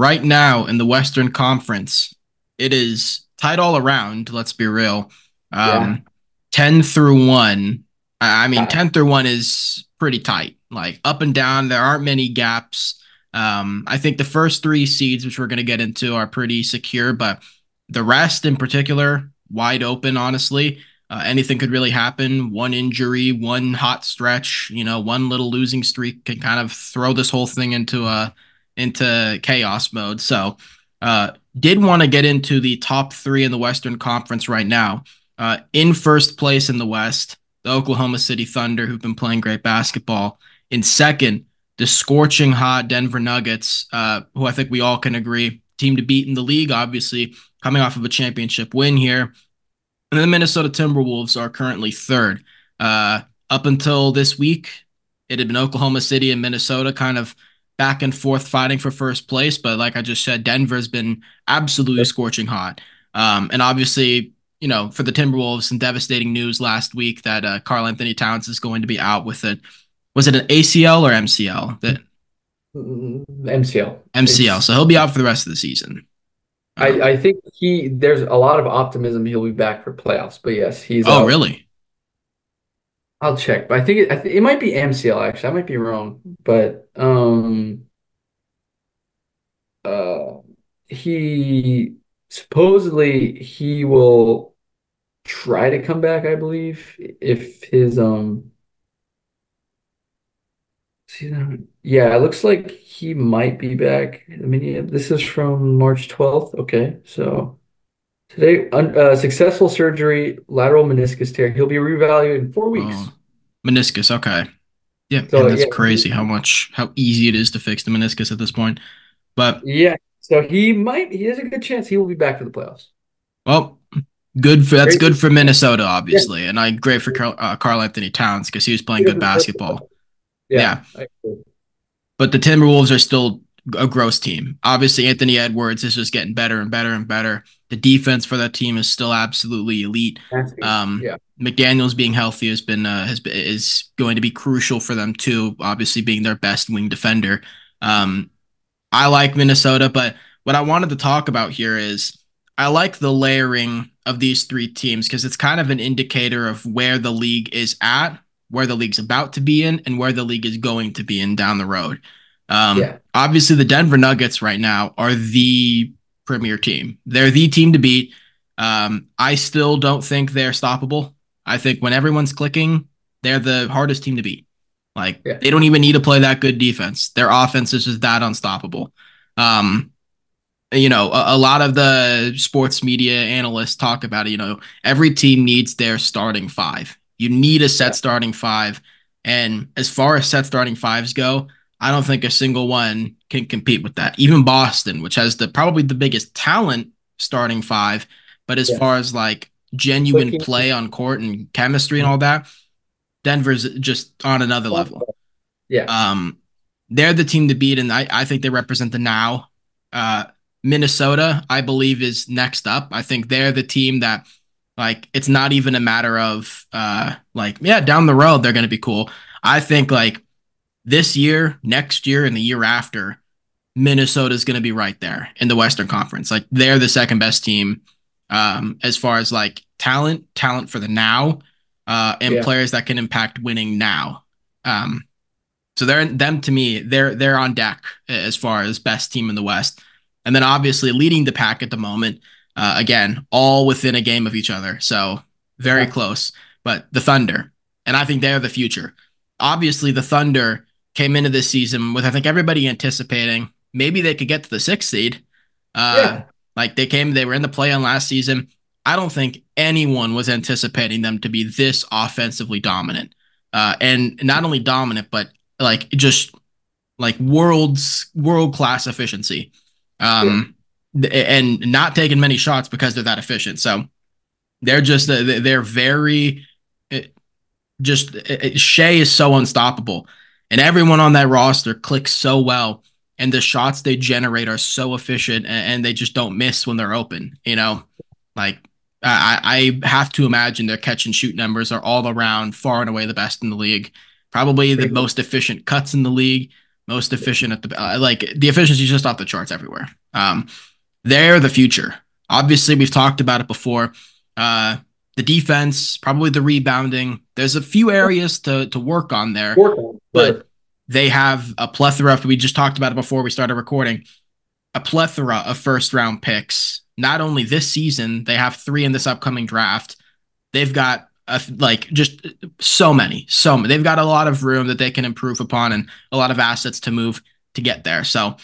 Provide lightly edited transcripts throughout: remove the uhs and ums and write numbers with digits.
right now in the Western Conference, it is tight all around. Let's be real. Yeah. Um, 10 through 1. I mean, Uh, 10 through 1 is pretty tight. Like up and down, there aren't many gaps. I think the first three seeds, which we're going to get into, are pretty secure, but the rest in particular, wide open, honestly. Anything could really happen. One injury, one hot stretch, one little losing streak can kind of throw this whole thing into chaos mode. So, did want to get into the top three in the Western Conference right now. In first place in the West, the Oklahoma City Thunder, who've been playing great basketball. In second, the scorching hot Denver Nuggets, who I think we all can agree, team to beat in the league, obviously coming off of a championship win here. And the Minnesota Timberwolves are currently third. Uh, Up until this week, it had been Oklahoma City and Minnesota kind of back and forth fighting for first place. But like I just said, Denver's been absolutely scorching hot. And obviously, for the Timberwolves, some devastating news last week that Karl Anthony Towns is going to be out with it. Was it an ACL or MCL? That MCL. MCL. It's So he'll be out for the rest of the season. I think there's a lot of optimism he'll be back for playoffs, but yes, he's Oh, out. really? I'll check, but I think it might be MCL actually. I might be wrong, but uh he supposedly he will try to come back, I believe, if his yeah, it looks like he might be back. I mean, yeah, this is from March 12th. Okay, so today, successful surgery, lateral meniscus tear. He'll be reevaluated in 4 weeks. Oh, meniscus. Okay. Yeah, So man, that's yeah, crazy how easy it is to fix the meniscus at this point. But yeah. So he has a good chance he will be back for the playoffs. well, that's Great. good for Minnesota, Yeah. obviously, and great for Karl Anthony Towns because he was playing good Beautiful first basketball. playoff. Yeah, Yeah, I agree. but the Timberwolves are still a gross team. Obviously, Anthony Edwards is just getting better and better and better. The defense for that team is still absolutely elite. Nasty. Yeah. McDaniel's being healthy is going to be crucial for them too. Obviously, being their best wing defender. Um, I like Minnesota, but what I wanted to talk about here is I like the layering of these three teams because it's kind of an indicator of where the league is at, where the league's about to be in, and where the league is going to be in down the road. Yeah. Obviously, the Denver Nuggets right now are the premier team. They're the team to beat. I still don't think they're stoppable. I think when everyone's clicking, they're the hardest team to beat. Like Yeah. they don't even need to play that good defense. Their offense is just that unstoppable. Um, a lot of the sports media analysts talk about it. Every team needs their starting five. You need a set Yeah. starting five. And as far as set starting fives go, I don't think a single one can compete with that. Even Boston, which has probably the biggest talent starting five, but as far Yes. as like genuine Clicking. play on court and chemistry and all that, Denver's just on another level. Yeah. Um, they're the team to beat, and I think they represent the now. Uh, Minnesota, I believe, is next up. I think they're the team that, like, it's not even a matter of, like, yeah, down the road, they're going to be cool. I think, like, this year, next year, and the year after, Minnesota's going to be right there in the Western Conference. Like, they're the second best team as far as, like, talent for the now, and Yeah. players that can impact winning now. Um, so them to me, they're on deck as far as best team in the West, and then obviously leading the pack at the moment. Again, all within a game of each other, so very Yeah. close. But the Thunder, and I think they're the future. Obviously, the Thunder came into this season with I think everybody anticipating maybe they could get to the sixth seed. Uh, Yeah. like they were in the play on last season. I don't think anyone was anticipating them to be this offensively dominant. And not only dominant, but like just like world class efficiency, Yeah. and not taking many shots because they're that efficient. So they're very just Shea is so unstoppable, and everyone on that roster clicks so well, and the shots they generate are so efficient, and they just don't miss when they're open. Like I have to imagine their catch and shoot numbers are all around far and away the best in the league. Probably the Pretty good. most efficient cuts in the league, most efficient at the like the efficiency is just off the charts everywhere. They're the future. Obviously, we've talked about it before. Uh, the defense, probably the rebounding. There's a few areas to work on there, Work on, but sure. they have a plethora of. We just talked about it before we started recording. A plethora of first round picks. Not only this season, they have three in this upcoming draft. They've got like just so many. They've got a lot of room that they can improve upon and a lot of assets to move to get there. So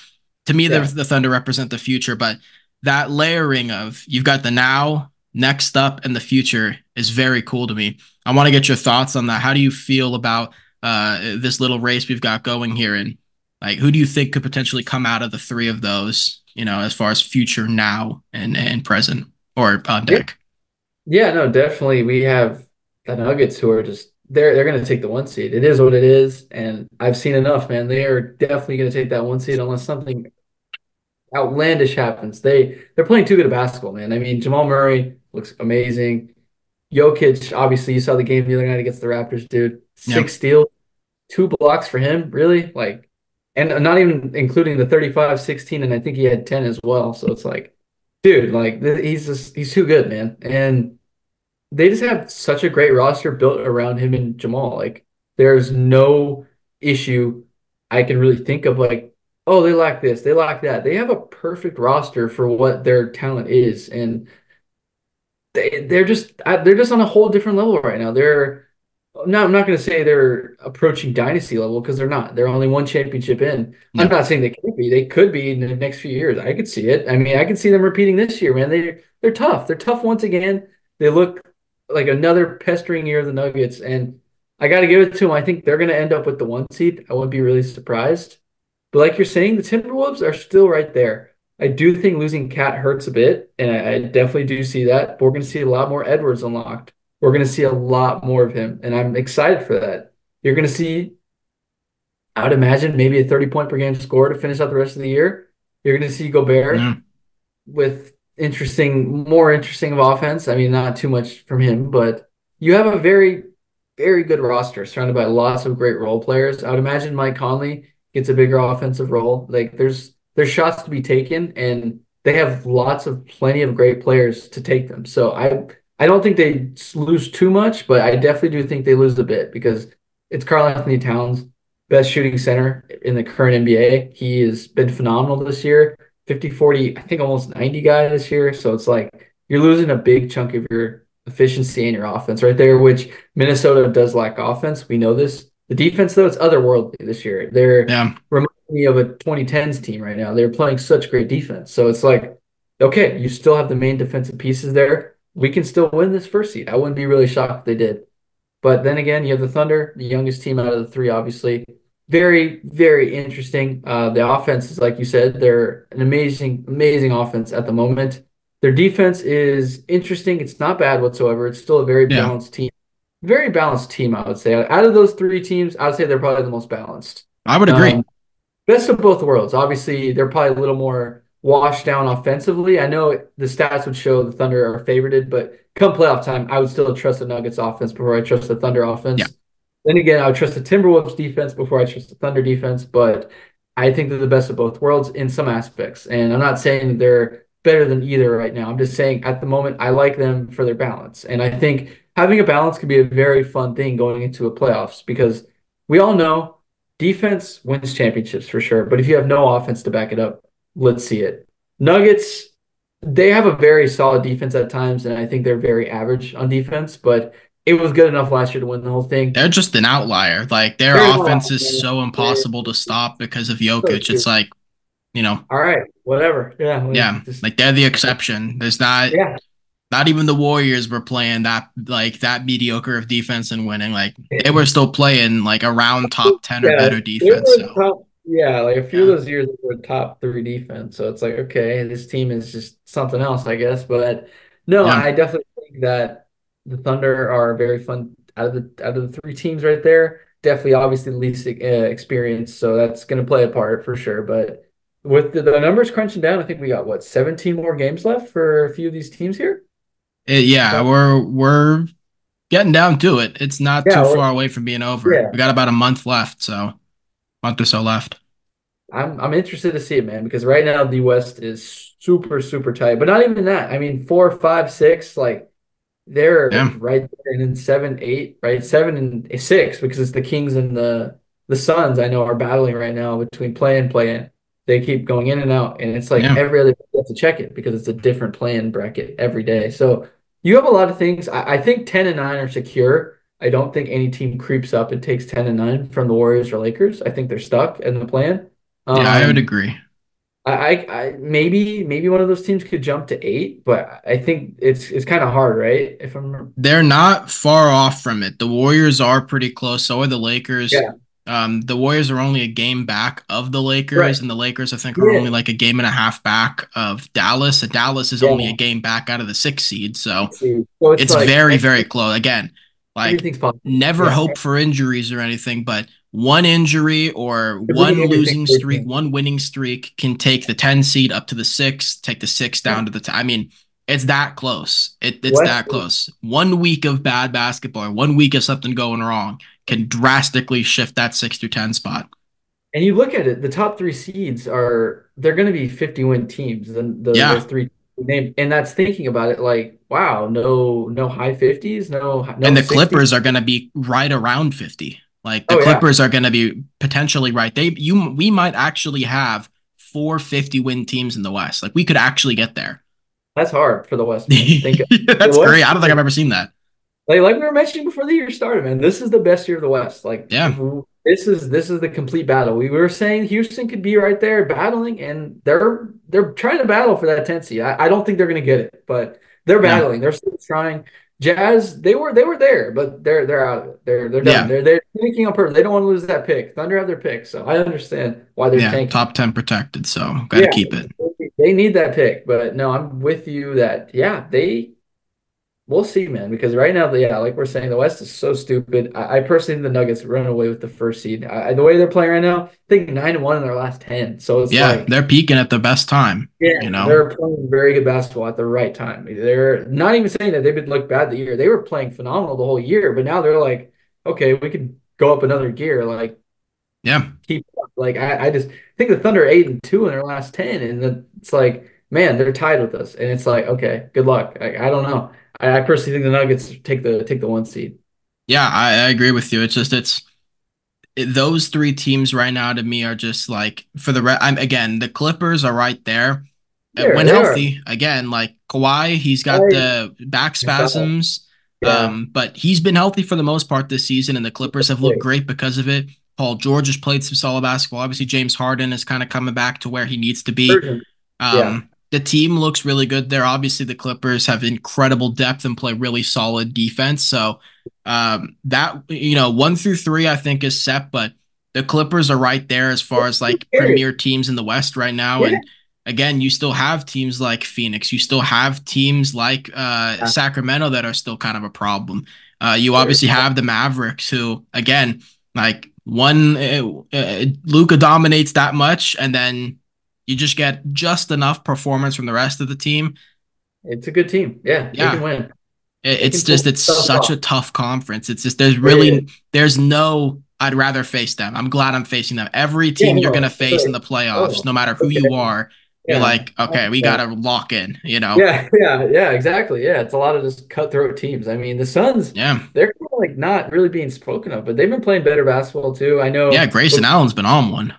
to me, Yeah. the Thunder represent the future, but that layering of you've got the now, next up, and the future is very cool to me. I want to get your thoughts on that. How do you feel about this little race we've got going here? And like, who do you think could potentially come out of the three of those, as far as future, now, and present or Yeah. deck? Yeah, no, definitely. We have the Nuggets who are just they're going to take the 1 seed. It is what it is, and I've seen enough, man. They are definitely going to take that 1 seed unless something outlandish happens. They're playing too good a basketball, man. I mean, Jamal Murray looks amazing. Jokic, obviously, you saw the game the other night against the Raptors, dude. Yeah, 6 steals, 2 blocks for him, really? Like, and not even including the 35, 16, and I think he had 10 as well. So it's like, dude, like he's too good, man. And they just have such a great roster built around him and Jamal. Like, there's no issue I can really think of, like, oh, they lack this, they lack that. They have a perfect roster for what their talent is. And they're just on a whole different level right now. They're no, I'm not going to say they're approaching dynasty level because they're not. They're only one championship in. I'm yeah, not saying they can't be. They could be in the next few years. I could see it. I mean, I could see them repeating this year, man. They're tough. They're tough once again. They look like another pestering year of the Nuggets, and I got to give it to them. I think they're going to end up with the 1 seed. I wouldn't be really surprised. But like you're saying, the Timberwolves are still right there. I do think losing Cat hurts a bit, and I definitely do see that. But we're going to see a lot more Edwards unlocked. We're going to see a lot more of him, and I'm excited for that. You're going to see, I would imagine, maybe a 30-point per game score to finish out the rest of the year. You're going to see yeah, Gobert with more interesting of offense. I mean, not too much from him, but you have a very, very good roster surrounded by lots of great role players. I would imagine Mike Conley gets a bigger offensive role. Like there's shots to be taken, and they have plenty of great players to take them. So I don't think they lose too much, but I definitely do think they lose a bit because it's Karl Anthony Towns, best shooting center in the current NBA. He has been phenomenal this year. 50, 40, I think almost 90 guy this year. So it's like you're losing a big chunk of your efficiency and your offense right there, which Minnesota does lack offense. We know this. The defense, though, it's otherworldly this year. They're yeah. reminding me of a 2010s team right now. They're playing such great defense. So it's like, okay, you still have the main defensive pieces there. We can still win this first seed. I wouldn't be really shocked if they did. But then again, you have the Thunder, the youngest team out of the three, obviously. Very, very interesting. The offense is, like you said, they're an amazing, amazing offense at the moment. Their defense is interesting. It's not bad whatsoever. It's still a very Yeah, balanced team. Very balanced team, I would say. Out of those three teams, I would say they're probably the most balanced. I would agree. Um, Best of both worlds. Obviously, they're probably a little more washed down offensively. I know the stats would show the Thunder are favorited, but come playoff time, I would still trust the Nuggets offense before I trust the Thunder Yeah, offense. Then again, I would trust the Timberwolves defense before I trust the Thunder defense, but I think they're the best of both worlds in some aspects. And I'm not saying that they're better than either right now. I'm just saying at the moment, I like them for their balance. And I think having a balance could be a very fun thing going into a playoffs because we all know defense wins championships for sure. But if you have no offense to back it up, let's see it. Nuggets, they have a very solid defense at times, and I think they're very average on defense, but it was good enough last year to win the whole thing. they're just an outlier. Like their They're offense not, is man. so They're impossible to stop because of so Jokic. It's true. like, you know, All right, whatever. Yeah, yeah, like just like they're the exception. There's yeah. not even the Warriors were playing that mediocre of defense and winning. Like they Yeah, were still playing like around top 10 or yeah, better they defense. were So top. Yeah, like a few of yeah, those years they were top three defense. So it's like, okay, this team is just something else, I guess. But no, yeah, I definitely think that the Thunder are very fun out of the three teams right there. Definitely, obviously, the least experienced, so that's going to play a part for sure. But with the numbers crunching down, I think we got what 17 more games left for a few of these teams here. yeah. We're getting down to it. It's not Yeah, too far away from being over. yeah. We got about a month left, so month or so left. I'm interested to see it, man, because right now the West is super, super tight. But not even that. I mean, 4, 5, 6, like they're Yeah, right there, and then 7, 8, right? 7 and 6, because it's the Kings and the Suns I know are battling right now between play in. They keep going in and out, and it's like yeah. every other day you have to check it because it's a different play-in bracket every day. So you have a lot of things. I think 10 and 9 are secure. I don't think any team creeps up and takes 10 and 9 from the Warriors or Lakers. I think they're stuck in the plan. Yeah, I would Um, agree. I maybe one of those teams could jump to 8, but I think it's kind of hard, right? If I'm They're not far off from it. The Warriors are pretty close. So are the Lakers. Yeah, The Warriors are only a game back of the right. Lakers, and the Lakers, I think, are Yeah, only like a game and a half back of Dallas. And Dallas is only a yeah. game back out of the sixth seed. So Let's see. So it's it's like very, very close. Again, like everything's possible. never Yeah, hope for injuries or anything, but one injury or it really one everything. losing streak, one winning streak can take the 10 seed up to the six, take the six Yeah. down to the 10. I mean, it's that close. It's West, that close. 1 week of bad basketball or 1 week of something going wrong can drastically shift that 6 through 10 spot. and you look at it, the top three seeds are they're going to be 50-win teams. Those Yeah. three names, and that's thinking about it like, wow, no high 50s, no And the 60s. Clippers are going to be right around 50. Like the Oh yeah, Clippers are going to be potentially right. We might actually have 4 50 win teams in the West. Like we could actually get there. that's hard for the West, man. Think of the That's West. great. I don't think I've ever seen that. Like we were mentioning before the year started, man, this is the best year of the West. Like Yeah. this is the complete battle. We were saying Houston could be right there battling, and they're trying to battle for that 10th seed. I don't think they're gonna get it, but they're Yeah. battling. They're still trying. Jazz, they were there, but they're out of it. They're done. Yeah. They're tanking on purpose. They don't want to lose that pick. Thunder have their pick, so I understand why they're Yeah. tanking. Top 10 protected. So got to Yeah, keep it. they need that pick, but no, I'm with you that yeah, we'll see, man, because right now, yeah, like we're saying, the West is so stupid. I personally think the Nuggets run away with the first seed. The way they're playing right now, I think 9-1 in their last 10. So it's Yeah. like, They're peaking at the best time, yeah, you know? they're playing very good basketball at the right time. They're not even saying that they've been looked bad the year. They were playing phenomenal the whole year, but now they're like, okay, we could go up another gear. Like, Yeah. keep up. Like, I just think the Thunder are 8-2 in their last 10, and it's like, man, they're tied with us, and it's like, okay, good luck. I don't know. I personally think the Nuggets take the 1 seed. Yeah. I agree with you. It's just, those three teams right now to me are just like I'm again, the Clippers are right there. When They are. healthy, again, like Kawhi, he's got I, the back I saw that. spasms. Yeah. But he's been healthy for the most part this season, and the Clippers have looked Great. great because of it. Paul George has played some solid basketball. Obviously, James Harden is kind of coming back to where he needs to be. Version. Yeah. The team looks really good there. Obviously, the Clippers have incredible depth and play really solid defense. So that 1 through 3, I think is set, but the Clippers are right there as far as like Scary. premier teams in the West right now. Yeah. And again, you still have teams like Phoenix. You still have teams like Yeah. Sacramento that are still kind of a problem. You They're- obviously have the Mavericks, who again, like one Luca dominates that much, and then you just get just enough performance from the rest of the team. It's a good team. Yeah. They can Yeah, win. They it's can pull just it's stuff such off. a tough conference. It's just It is. there's no I'd rather face them. I'm glad I'm facing them. Every Yeah. team you're gonna No. face in Right. the playoffs, Oh, no matter who you okay. are, you're Yeah. like, okay, we gotta lock in. Yeah, yeah, exactly. Yeah, it's a lot of just cutthroat teams. I mean, the Suns, Yeah, they're kind of like not really being spoken of, but they've been playing better basketball too. I yeah. know. Grayson Look, Allen's been on one.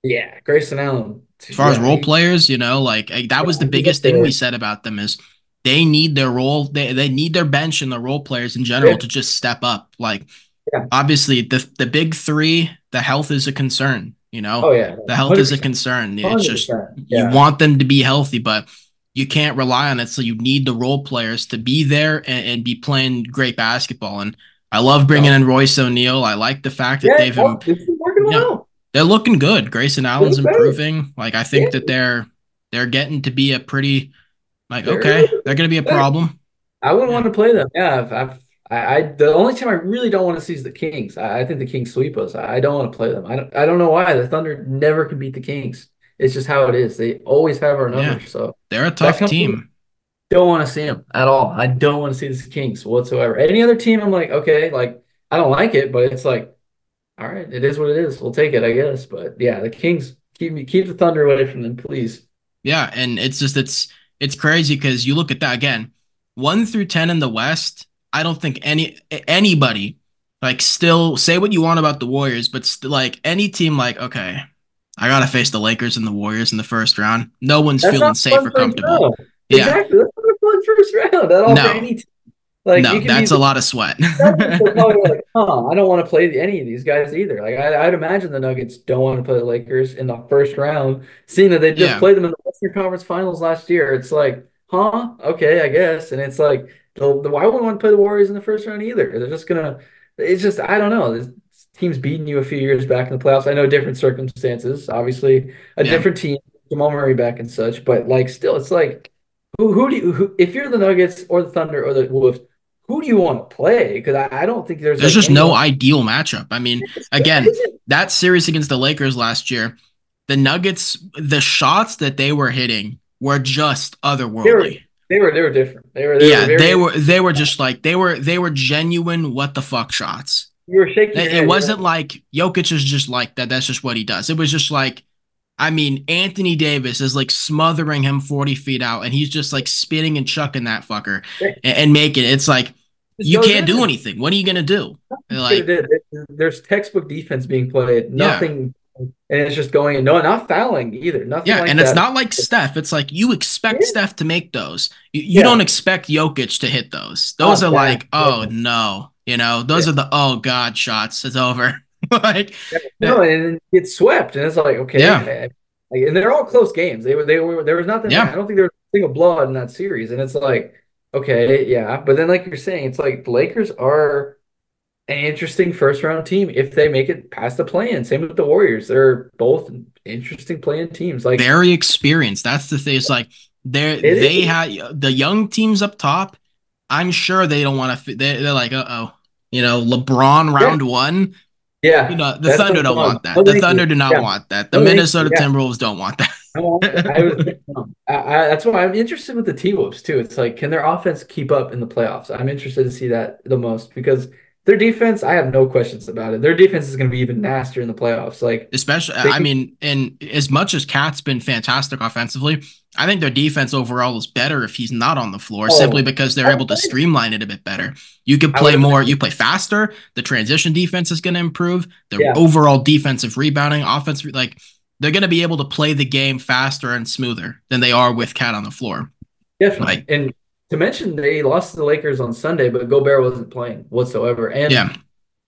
yeah, Grayson Allen. As far as Yeah, role players, like that was the he's up biggest thing we there. said about them is they need their role, they need their bench and the role players in general Yeah, to just step up. Like yeah. obviously the big three, the health is a concern. Oh yeah, The health is a 100%, concern. It's just 100%. you Yeah, want them to be healthy, but you can't rely on it. So you need the role players to be there and be playing great basketball. And I love bringing no, in Royce O'Neal. I like the fact that yeah. No, this is working yeah, well. they're looking good. Grayson They Allen's look better. improving. Like I Yeah, think that they're getting to be a pretty like they're. okay, they're gonna be a problem. I wouldn't Yeah, want to play them. Yeah, the only team I really don't want to see is the Kings. I think the Kings sweep us. I don't want to play them. I don't know why. The Thunder never can beat the Kings. It's just how it is. They always have our yeah, numbers. So they're a that tough company team. don't want to see them at all. I don't want to see the Kings whatsoever. Any other team, I'm like, okay, like I don't like it, but it's like, all right, it is what it is. We'll take it, I guess. But yeah, the Kings keep the Thunder away from them, please. Yeah, and it's crazy because you look at that again, 1 through 10 in the West. I don't think anybody like still say what you want about the Warriors, but like any team, like okay, I gotta face the Lakers and the Warriors in the first round. No one's That's feeling not safe fun or first comfortable. round. Yeah, Exactly. That's not a fun first round at all for no, any team. Like no, you can be that's a lot of sweat. Nuggets are probably like, huh, I don't want to play any of these guys either. Like I'd imagine the Nuggets don't want to play the Lakers in the first round, seeing that they just Yeah, played them in the Western Conference Finals last year. It's like, huh, okay, I guess. And it's like, why would we want to play the Warriors in the first round either? They're just gonna. It's just I don't know. This team's beating you a few years back in the playoffs. I know different circumstances, obviously a yeah. different team, Jamal Murray back and such, but like still, it's like. Who do you if you're the Nuggets or the Thunder or the Wolves, who do you want to play? Because I don't think there's There's like just no anyone. ideal matchup. I mean, There again, isn't. that series against the Lakers last year, the Nuggets, the shots that they were hitting were just They were otherworldly. they were different. They were Yeah, very. they were just like they were genuine what the fuck shots. You were shaking your It head. You're wasn't like, like Jokic is just like that. That's just what he does. It was just like, I mean, Anthony Davis is like smothering him 40 feet out, and he's just like spinning and chucking that fucker it and making it. It's like just you goes can't do in. anything. What are you gonna do? Could have Like, did. There's textbook defense being played. yeah. Nothing, and it's just going in. No, not fouling either. Nothing Yeah, like and it's that. not like Steph. It's like you expect Yeah, Steph to make those. You don't yeah. expect Jokic to hit those. Those are Not that. like, oh Yeah. no, Yeah. those are the oh god shots. It's over. Like, Yeah, eh, no, and it swept, and it's like yeah, okay, and they're all close games. They were there was not that many. I yeah. don't think there was a single blowout in that series, and it's like okay, yeah, but then like you're saying, it's like the Lakers are an interesting first round team if they make it past the play-in. Same with the Warriors; they're both interesting play-in teams. Like Very experienced. That's the thing. It's like it they is, had the young teams up top. I'm sure they don't want to. They're like, oh, LeBron yeah, round one. yeah. The That's Thunder what's don't wrong. want that. No, The thank Thunder you. do not Yeah, want that. The no, thank Minnesota you. Yeah. Timberwolves don't want that. I want that. I was that's why I'm interested with the T-Wolves too. It's like, can their offense keep up in the playoffs? I'm interested to see that the most because their defense, I have no questions about it. Their defense is going to be even nastier in the playoffs. Like Especially, they I can, mean, and as much as Cat's been fantastic offensively, I think their defense overall is better if he's not on the floor, simply oh, because they're I able to would, streamline it a bit better. You could I play would more, you imagine. play faster. The transition defense is going to improve. The Yeah, overall defensive rebounding, offense, like they're going to be able to play the game faster and smoother than they are with Cat on the floor. definitely. Like, And to mention, they lost to the Lakers on Sunday, but Gobert wasn't playing whatsoever. And yeah,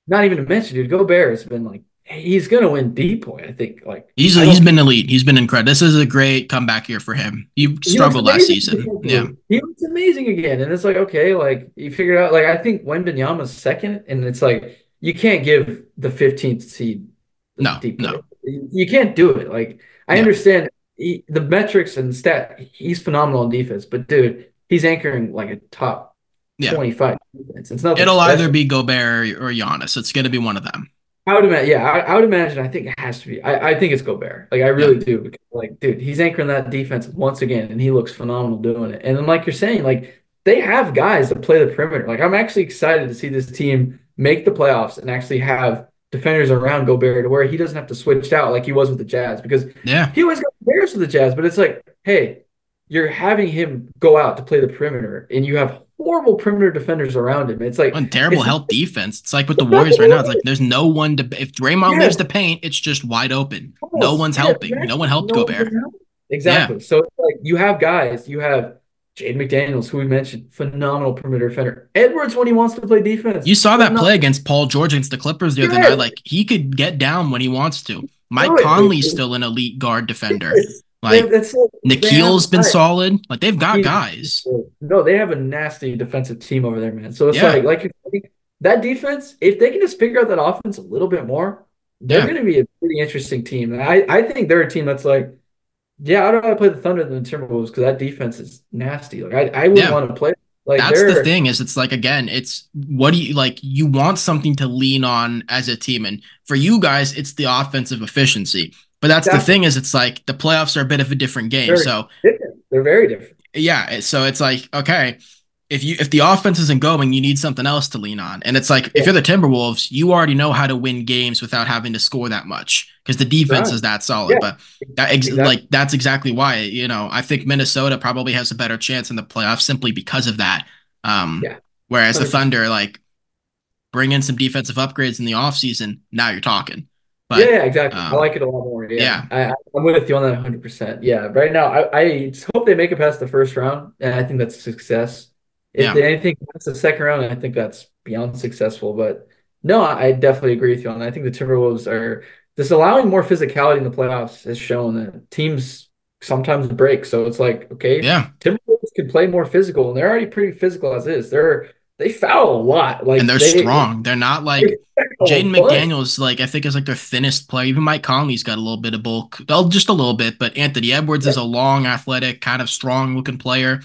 not even to mention, dude, Gobert has been like, he's going to win D point. I think. Like, I he's don't care. been elite. He's been incredible. This is a great comeback year for him. He He looks struggled last amazing season. Yeah, defensively. He looks amazing again. And it's like, okay, like you figured out, like I think Wembanyama's second, and it's like you can't give the 15th seed the no, deep no, play. You can't do it. Like I yeah, understand the metrics and stat, he's phenomenal in defense, but dude, he's anchoring like a top yeah. 25 defense. It's nothing It'll either special. be Gobert or Giannis. It's going to be one of them. I would imagine, yeah, I would imagine. I think it has to be. I think it's Gobert. Like I Yeah. really do. Because, like, dude, he's anchoring that defense once again, and he looks phenomenal doing it. And then, like you're saying, like they have guys that play the perimeter. Like I'm actually excited to see this team make the playoffs and actually have defenders around Gobert to where he doesn't have to switch out like he was with the Jazz because Yeah. he always got embarrassed with the Jazz. But it's like, hey, you're having him go out to play the perimeter, and you have horrible perimeter defenders around him. It's like And terrible it's help defense. It's like with the it's not Warriors right now. It's like the there's no one to. If Draymond yeah. leaves the paint, it's just wide open. No Almost. one's Yeah, helping. No one exactly. helped No one's Gobert. gonna help. Yeah. Exactly. So it's like you have guys, you have Jaden McDaniels, who we mentioned, phenomenal perimeter defender. Edwards when he wants to play defense, You saw that play phenomenal. against Paul George against the Clippers the other night. Yes, Like he could get down when he wants to. Mike do it, dude. Conley's still an elite guard defender. Yes. Like That's it. They have Nikhil's been guys. solid. Like they've got He's guys. no, they have a nasty defensive team over there, man. So it's Yeah. like you're saying, that defense, if they can just figure out that offense a little bit more, they're Yeah. going to be a pretty interesting team. And I think they're a team that's like, yeah, I'd rather play the Thunder than the Timberwolves because that defense is nasty. Like I wouldn't Yeah. want to play. Like That's the they're thing is it's like again, it's what do you like you want something to lean on as a team. And for you guys, it's the offensive efficiency. But that's the exactly thing is it's like the playoffs are a bit of a different game. very So different. They're very different. yeah, so it's like, okay, if the offense isn't going, you need something else to lean on. And it's like if Yeah, you're the Timberwolves, you already know how to win games without having to score that much because the defense right. is that solid. Yeah, But exactly. that's exactly why I think Minnesota probably has a better chance in the playoffs simply because of that. Um, Yeah, whereas the 100%. Thunder bring in some defensive upgrades in the offseason, now you're talking. Yeah, But yeah, exactly. I um, like it a lot more. Yeah, yeah, I'm with you on that 100%. Yeah, right now, I just hope they make it past the first round, and I think that's a success. If yeah, they anything past the second round, I think that's beyond successful. But no, I definitely agree with you on that. I think the Timberwolves are just allowing more physicality in the playoffs has shown that teams sometimes break. So it's like, okay, yeah. Timberwolves can play more physical, and they're already pretty physical as is. They foul a lot. And Like they're strong. They're not they like foul a Jaden bunch. McDaniels, I think is like their thinnest player. Even Mike Conley's got a little bit of bulk. Well, just a little bit, but Anthony Edwards is Yeah. a long, athletic, kind of strong looking player.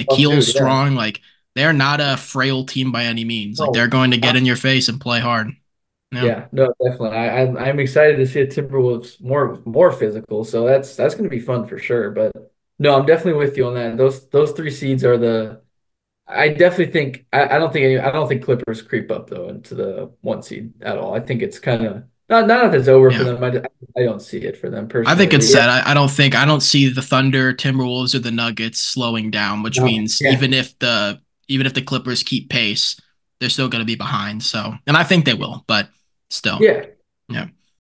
Tough Nikhil's dude. Yeah. strong. They're not a frail team by any means. Like they're No, going to get in your face and play hard. Yeah. yeah, no, definitely. I'm excited to see a Timberwolves more physical, so that's going to be fun for sure. But no, I'm definitely with you on that. Those three seeds are the. I definitely think I don't think Clippers creep up though into the one seed at all. I think it's kind of not that it's over for Yeah. them. I don't see it for them I think personally. it's But yeah, set. I don't see the Thunder, Timberwolves, or the Nuggets slowing down, which no, means yeah, even if the Clippers keep pace, they're still going to be behind. So, and I think they will, but still, yeah. yeah.